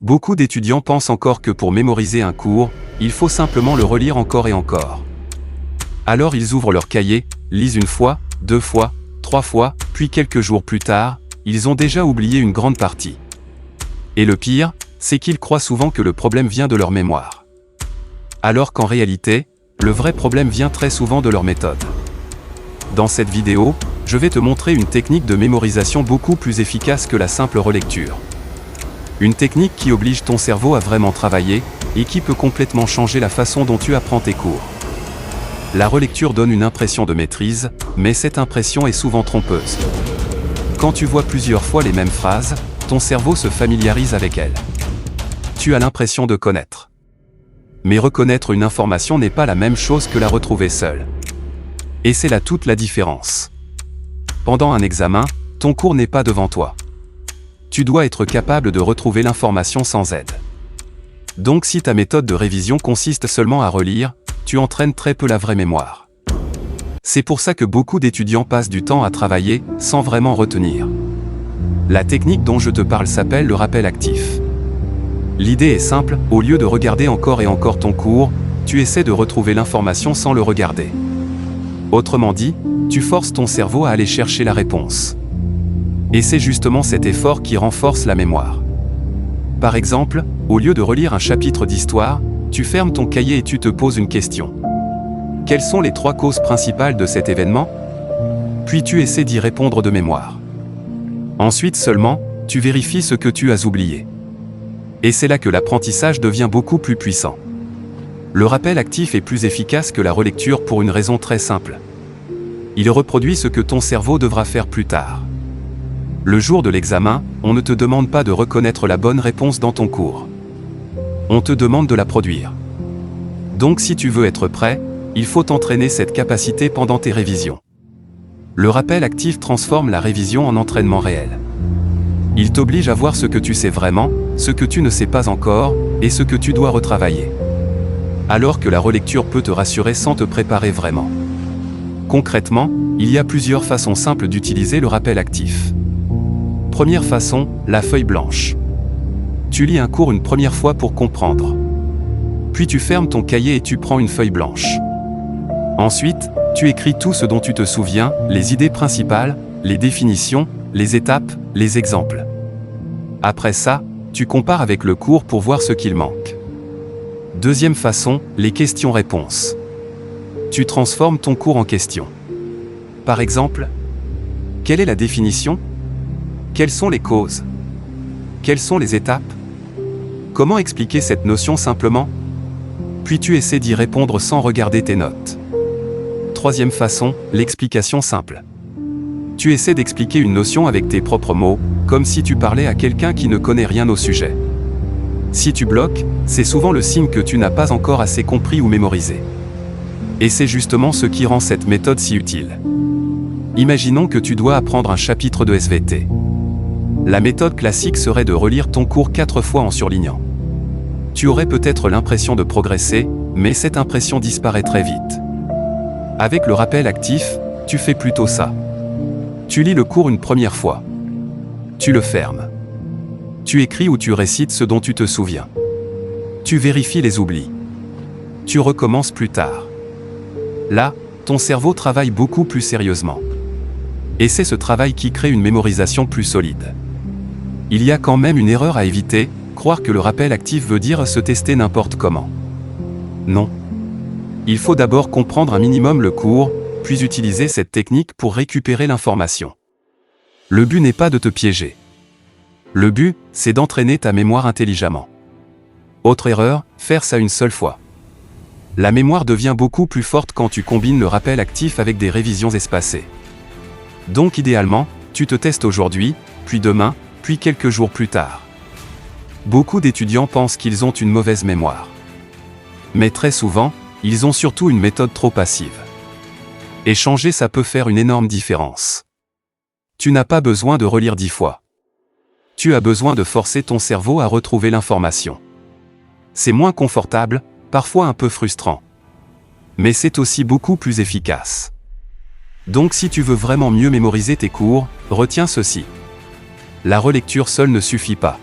Beaucoup d'étudiants pensent encore que pour mémoriser un cours, il faut simplement le relire encore et encore. Alors ils ouvrent leur cahier, lisent une fois, 2 fois, 3 fois, puis quelques jours plus tard, ils ont déjà oublié une grande partie. Et le pire, c'est qu'ils croient souvent que le problème vient de leur mémoire. Alors qu'en réalité, le vrai problème vient très souvent de leur méthode. Dans cette vidéo, je vais te montrer une technique de mémorisation beaucoup plus efficace que la simple relecture. Une technique qui oblige ton cerveau à vraiment travailler, et qui peut complètement changer la façon dont tu apprends tes cours. La relecture donne une impression de maîtrise, mais cette impression est souvent trompeuse. Quand tu vois plusieurs fois les mêmes phrases, ton cerveau se familiarise avec elles. Tu as l'impression de connaître. Mais reconnaître une information n'est pas la même chose que la retrouver seule. Et c'est là toute la différence. Pendant un examen, ton cours n'est pas devant toi. Tu dois être capable de retrouver l'information sans aide. Donc si ta méthode de révision consiste seulement à relire, tu entraînes très peu la vraie mémoire. C'est pour ça que beaucoup d'étudiants passent du temps à travailler, sans vraiment retenir. La technique dont je te parle s'appelle le rappel actif. L'idée est simple, au lieu de regarder encore et encore ton cours, tu essaies de retrouver l'information sans le regarder. Autrement dit, tu forces ton cerveau à aller chercher la réponse. Et c'est justement cet effort qui renforce la mémoire. Par exemple, au lieu de relire un chapitre d'histoire, tu fermes ton cahier et tu te poses une question. Quelles sont les 3 causes principales de cet événement? Puis tu essaies d'y répondre de mémoire. Ensuite seulement, tu vérifies ce que tu as oublié. Et c'est là que l'apprentissage devient beaucoup plus puissant. Le rappel actif est plus efficace que la relecture pour une raison très simple. Il reproduit ce que ton cerveau devra faire plus tard. Le jour de l'examen, on ne te demande pas de reconnaître la bonne réponse dans ton cours. On te demande de la produire. Donc si tu veux être prêt, il faut entraîner cette capacité pendant tes révisions. Le rappel actif transforme la révision en entraînement réel. Il t'oblige à voir ce que tu sais vraiment, ce que tu ne sais pas encore, et ce que tu dois retravailler. Alors que la relecture peut te rassurer sans te préparer vraiment. Concrètement, il y a plusieurs façons simples d'utiliser le rappel actif. Première façon, la feuille blanche. Tu lis un cours une première fois pour comprendre. Puis tu fermes ton cahier et tu prends une feuille blanche. Ensuite, tu écris tout ce dont tu te souviens, les idées principales, les définitions, les étapes, les exemples. Après ça, tu compares avec le cours pour voir ce qu'il manque. Deuxième façon, les questions-réponses. Tu transformes ton cours en questions. Par exemple, quelle est la définition? Quelles sont les causes? Quelles sont les étapes? Comment expliquer cette notion simplement? Puis tu essaies d'y répondre sans regarder tes notes. Troisième façon, l'explication simple. Tu essaies d'expliquer une notion avec tes propres mots, comme si tu parlais à quelqu'un qui ne connaît rien au sujet. Si tu bloques, c'est souvent le signe que tu n'as pas encore assez compris ou mémorisé. Et c'est justement ce qui rend cette méthode si utile. Imaginons que tu dois apprendre un chapitre de SVT. La méthode classique serait de relire ton cours 4 fois en surlignant. Tu aurais peut-être l'impression de progresser, mais cette impression disparaît très vite. Avec le rappel actif, tu fais plutôt ça. Tu lis le cours une première fois. Tu le fermes. Tu écris ou tu récites ce dont tu te souviens. Tu vérifies les oublis. Tu recommences plus tard. Là, ton cerveau travaille beaucoup plus sérieusement. Et c'est ce travail qui crée une mémorisation plus solide. Il y a quand même une erreur à éviter, croire que le rappel actif veut dire se tester n'importe comment. Non. Il faut d'abord comprendre un minimum le cours, puis utiliser cette technique pour récupérer l'information. Le but n'est pas de te piéger. Le but, c'est d'entraîner ta mémoire intelligemment. Autre erreur, faire ça une seule fois. La mémoire devient beaucoup plus forte quand tu combines le rappel actif avec des révisions espacées. Donc idéalement, tu te testes aujourd'hui, puis demain, puis quelques jours plus tard. Beaucoup d'étudiants pensent qu'ils ont une mauvaise mémoire. Mais très souvent, ils ont surtout une méthode trop passive. Et changer ça peut faire une énorme différence. Tu n'as pas besoin de relire 10 fois. Tu as besoin de forcer ton cerveau à retrouver l'information. C'est moins confortable, parfois un peu frustrant. Mais c'est aussi beaucoup plus efficace. Donc si tu veux vraiment mieux mémoriser tes cours, retiens ceci. La relecture seule ne suffit pas.